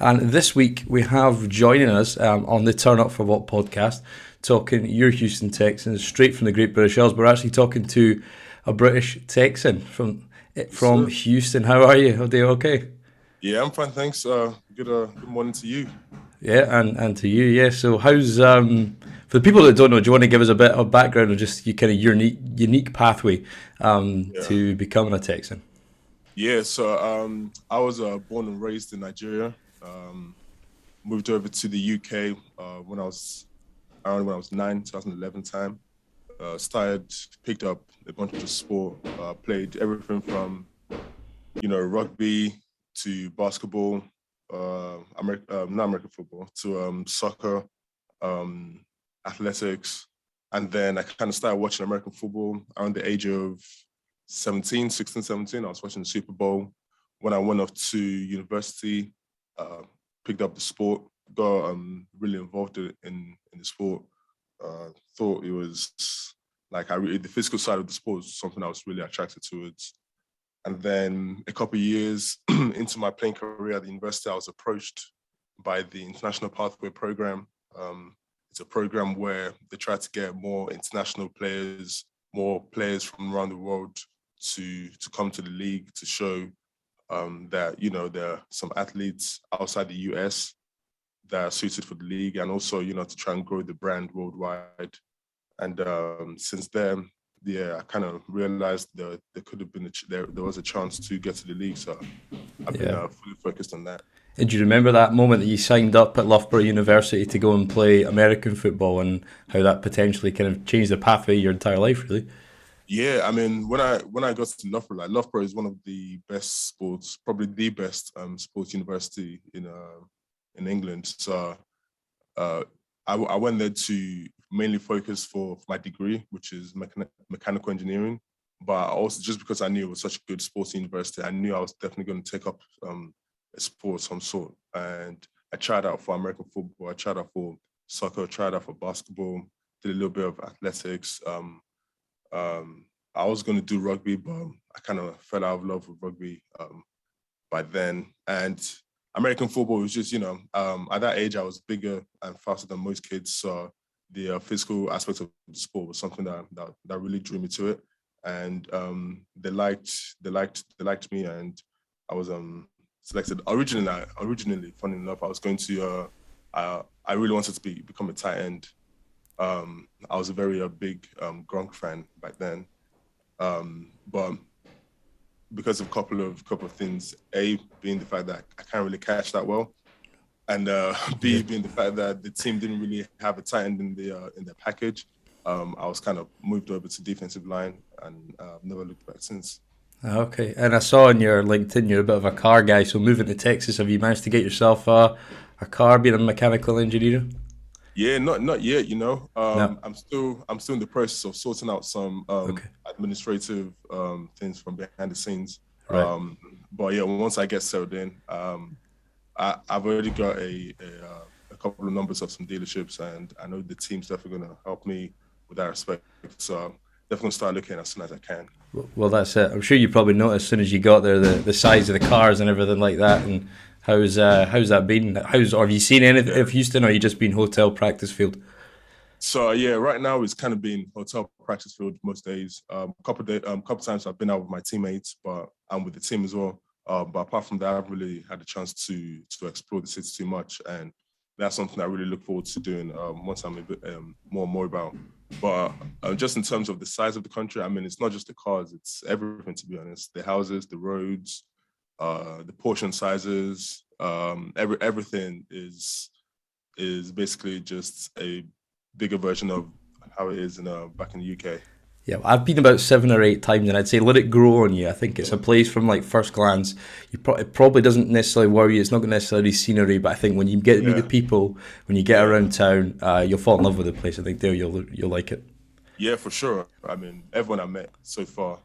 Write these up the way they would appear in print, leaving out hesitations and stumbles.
And this week we have joining us on the Turn Up For What podcast, talking your Houston Texans straight from the Great British Isles. We're actually talking to a British Texan from Yes, from sir. Houston. How are you? Are you okay? Yeah, I'm fine, thanks. Good morning to you. Yeah, and to you, yeah. So how's for the people that don't know, do you want to give us a bit of background or just your kind of unique pathway Yeah, to becoming a Texan? yeah. I was born and raised in Nigeria. Um, Moved over to the UK when I was around when I was 2011 time. Picked up a bunch of sport. Played everything from rugby to basketball, not American football, to soccer, um, athletics. And then I kind of started watching American football around the age of 16, 17. I was watching the Super Bowl. When I went off to university, uh, picked up the sport, got really involved in the sport. Thought it was the physical side of the sport was something I was really attracted towards. And then a couple of years into my playing career at the university, I was approached by the International Pathway Program. It's a program where they try to get more international players, more players from around the world to come to the league to show that there are some athletes outside the US that are suited for the league, and also to try and grow the brand worldwide. And since then, yeah, I kind of realized that there could have been there was a chance to get to the league. So I've been Yeah. fully focused on that. And do you remember that moment that you signed up at Loughborough University to go and play American football and how that potentially kind of changed the pathway of your entire life, really? Yeah, I mean, when I got to Loughborough, like Loughborough is one of the best sports, probably the best sports university in England. So uh, I went there to mainly focus for my degree, which is mechanical engineering. But also just because I knew it was such a good sports university, I knew I was definitely going to take up a sport of some sort. And I tried out for American football. I tried out for soccer. I tried out for basketball. Did a little bit of athletics. I was going to do rugby, but I kind of fell out of love with rugby by then. And American football was just, at that age, I was bigger and faster than most kids. So the physical aspect of the sport was something that really drew me to it. And they liked me, and I was selected. Originally, funny enough, I was going to. I really wanted to become a tight end. I was a very big Gronk fan back then, but because of a couple of things. A being the fact that I can't really catch that well, and Yeah. B being the fact that the team didn't really have a tight end in their package. I was kind of moved over to defensive line, and never looked back since. Okay. And I saw on your LinkedIn you're a bit of a car guy. So moving to Texas, have you managed to get yourself a car being a mechanical engineer? Yeah, not yet. No. I'm still in the process of sorting out some Okay. administrative things from behind the scenes. Right. But yeah, once I get settled in, I've already got a couple of numbers of some dealerships, and I know the team's definitely going to help me with that respect. So definitely start looking as soon as I can. Well, that's it. I'm sure you probably noticed as soon as you got there the size of the cars and everything like that. And how's that been? Or have you seen any Yeah. of Houston, or you just been hotel practice field? So yeah, right now it's kind of been hotel practice field most days. Couple times I've been out with my teammates, but I'm with the team as well. But apart from that, I haven't really had the chance to explore the city too much, and that's something I really look forward to doing once I'm a bit more about. But just in terms of the size of the country, I mean, it's not just the cars; it's everything. To be honest, the houses, the roads, the portion sizes, everything is basically just a bigger version of how it is in back in the UK. Yeah, I've been about 7 or 8 times, and I'd say let it grow on you. I think it's a Yeah, place from like first glance. It probably doesn't necessarily worry you. It's not going to necessarily be scenery, but I think when you get to meet the yeah, people, when you get yeah, around town, you'll fall in love with the place. I think there you'll like it. yeah, for sure. I mean, everyone I met so far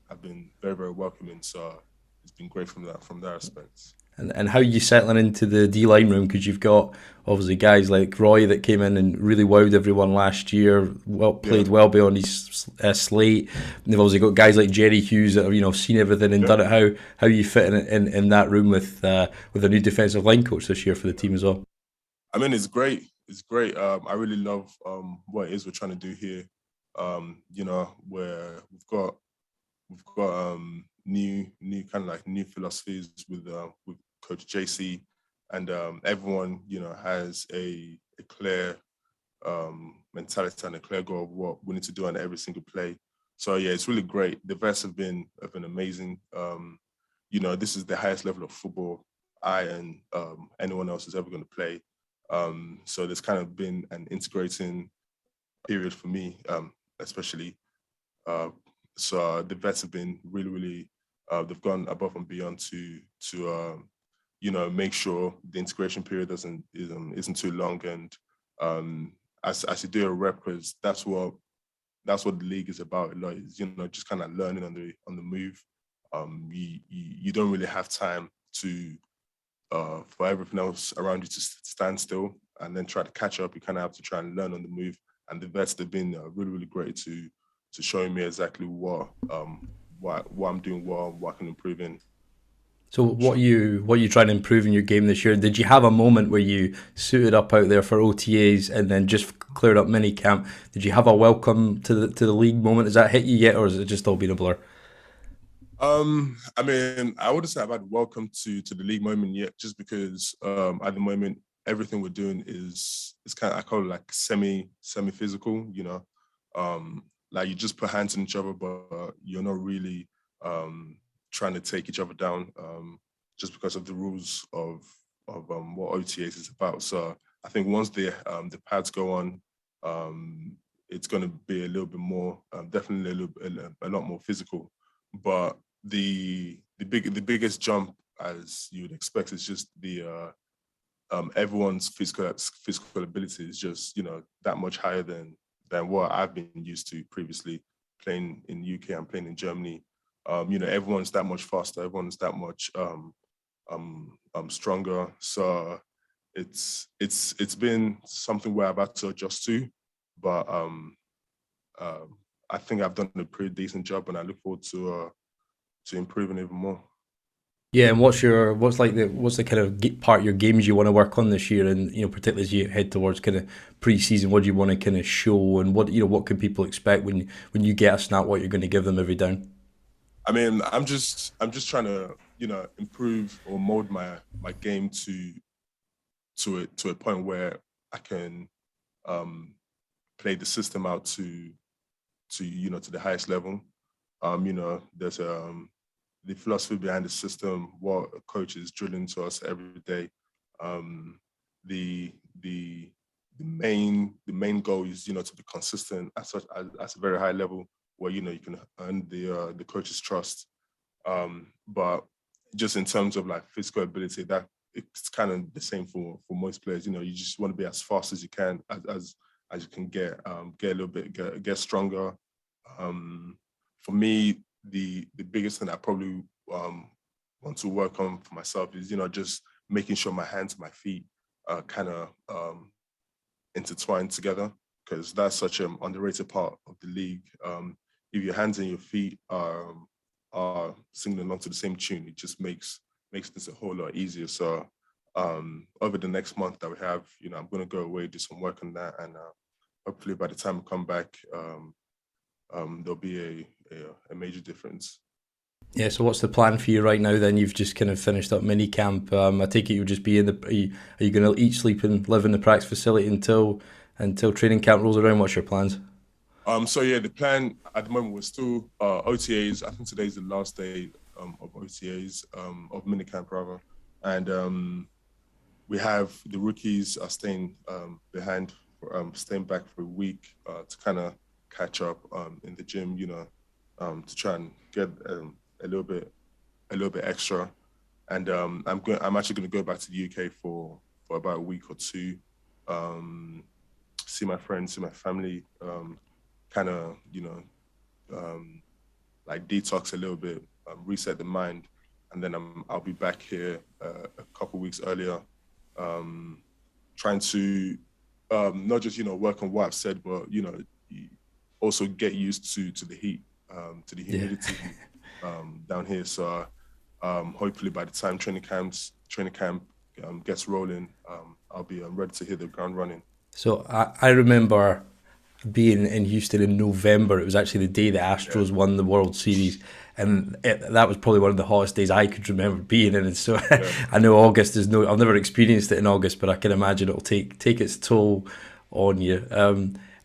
have been very, very welcoming. So it's been great from that aspect. And how are you settling into the D line room? Because you've got obviously guys like Roy that came in and really wowed everyone last year. Well, Yeah, played well beyond his slate. And they've obviously got guys like Jerry Hughes that have seen everything and yeah. done it. How you fit in that room with a new defensive line coach this year for the team as well? I mean, it's great. It's great. I really love what it is we're trying to do here. Where we've got new kind of like new philosophies with Coach JC, and everyone has a clear mentality and a clear goal of what we need to do on every single play. So yeah, it's really great. The vets have been amazing. This is the highest level of football I and anyone else is ever going to play. So there's kind of been an integrating period for me, especially. Uh, so the vets have been really, really. They've gone above and beyond to make sure the integration period isn't too long, and as you do a rep, because that's what the league is about. Like, just kind of learning on the move. You don't really have time to for everything else around you to stand still and then try to catch up. You kind of have to try and learn on the move. And the vets have been really, really great to showing me exactly what I'm doing well, what I can improve in. So what you trying to improve in your game this year? Did you have a moment where you suited up out there for OTAs and then just cleared up mini camp? Did you have a welcome to the league moment? Has that hit you yet, or has it just all been a blur? I mean, I wouldn't say I've had welcome to the league moment yet, just because at the moment everything we're doing is kind of, I call it like semi physical, like you just put hands on each other, but you're not really trying to take each other down, just because of the rules of what OTAs is about. So I think once the pads go on, it's going to be a little bit more, definitely a lot more physical, but the biggest jump, as you would expect, is just the everyone's physical ability is just that much higher than what I've been used to previously playing in UK and playing in Germany. Everyone's that much faster. Everyone's that much stronger. So it's been something where I've had to adjust to, but I think I've done a pretty decent job, and I look forward to improving even more. Yeah, and what's the kind of part of your games you want to work on this year, and particularly as you head towards kind of pre-season, what do you want to kind of show, and what can people expect when you get a snap, what you're going to give them every down? I mean, I'm just trying to improve or mold my game to a point where I can um, play the system out to the highest level. There's the philosophy behind the system, what a coach is drilling to us every day. Um, the the the main goal is to be consistent at such at a very high level where you can earn the coach's trust. But just in terms of like physical ability, that it's kind of the same for most players. You just want to be as fast as you can, as you can get a little bit get stronger. For me, the biggest thing I probably want to work on for myself is just making sure my hands, my feet kind of intertwined together, because that's such an underrated part of the league. If your hands and your feet are singing along to the same tune, it just makes this a whole lot easier. So over the next month that we have, I'm going to go away, do some work on that, and hopefully by the time I come back, there'll be a major difference. Yeah, so what's the plan for you right now then? You've just kind of finished up mini camp. I take it you'll just be in the. Are you going to eat, sleep, and live in the practice facility until training camp rolls around? What's your plans? So yeah, the plan at the moment was still OTAs. I think today's the last day of OTAs, of minicamp rather, and we have the rookies are staying behind, staying back for a week to kind of catch up in the gym, to try and get a little bit a little bit extra. And I'm actually going to go back to the UK for about a week or two, um, see my friends, see my family, kind of um, like detox a little bit, reset the mind, and then I'll be back here a couple of weeks earlier, trying to not just work on what I've said, but also get used to the heat, to the humidity down here. So hopefully by the time training camp gets rolling, I'll be ready to hit the ground running. So I remember being in Houston in November. It was actually the day the Astros won the World Series, and that was probably one of the hottest days I could remember being in. And so I know August is I've never experienced it in August, but I can imagine it'll take its toll on you.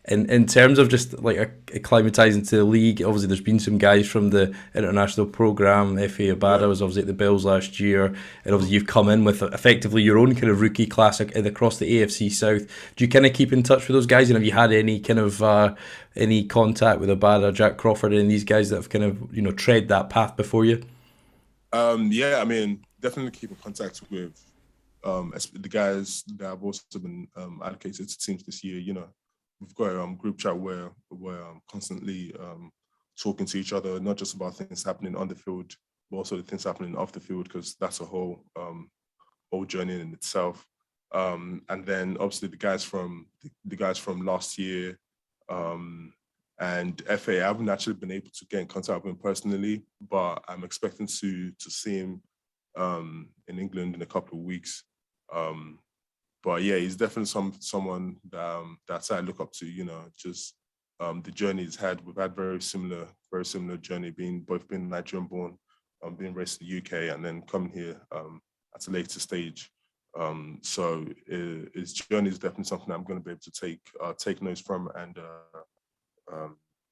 In terms of just like acclimatizing to the league, obviously there's been some guys from the international program. F.A. Abada was obviously at the Bills last year, and obviously you've come in with effectively your own kind of rookie class across the AFC South. Do you kind of keep in touch with those guys, and have you had any kind of any contact with Abada, Jack Crawford, and these guys that have kind of tread that path before you? Yeah, I mean, definitely keep in contact with the guys that have also been allocated to teams this year. We've got a group chat where we're constantly talking to each other, not just about things happening on the field, but also the things happening off the field, because that's a whole journey in itself. And then obviously the guys from last year and FA, I haven't actually been able to get in contact with him personally, but I'm expecting to see him in England in a couple of weeks. But yeah, he's definitely someone that I look up to. Just the journey he's had. We've had very similar journey, both being Nigerian born, being raised in the UK, and then coming here at a later stage. So his journey is definitely something I'm going to be able to take notes from. And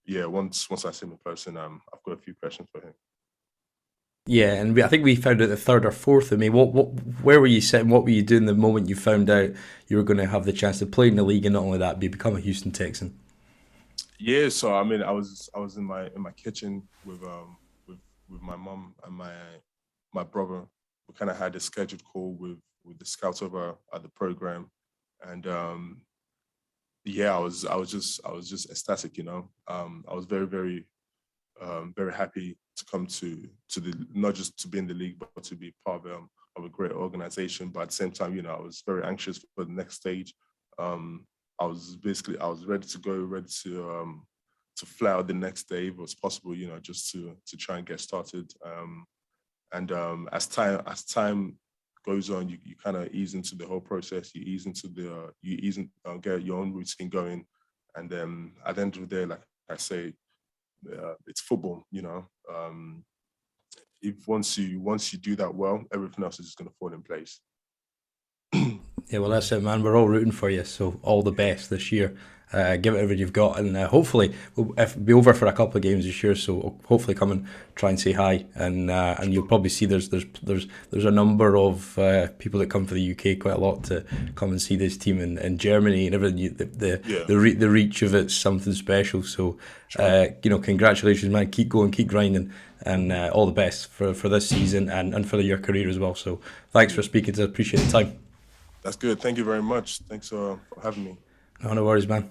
yeah, once I see him in person, I've got a few questions for him. Yeah, and I think we found out the third or fourth of May. Where were you sitting? What were you doing the moment you found out you were going to have the chance to play in the league, and not only that, become a Houston Texan? Yeah, so I mean, I was in my kitchen with my mum and my brother. We kind of had a scheduled call with the scouts over at the program, and yeah, I was just ecstatic. I was very very happy to come to the, not just to be in the league, but to be part of a great organization. But at the same time, I was very anxious for the next stage. I was ready to go, ready to fly out the next day if it was possible, just to try and get started. And as time goes on, you kind of ease into the whole process. You get your own routine going, and then at the end of the day, like I say, it's football. If once you do that well, everything else is just going to fall in place. Yeah, well, that's it, man. We're all rooting for you, so all the best this year. Give it everything you've got, and hopefully we'll be over for a couple of games this year. So hopefully come and try and say hi, and you'll probably see there's a number of people that come for the UK quite a lot to come and see this team in Germany and everything. The reach of it's something special. So congratulations, man. Keep going, keep grinding, and all the best for this season and for your career as well. So thanks for speaking to us. Appreciate the time. That's good. Thank you very much. Thanks for having me. No worries, man.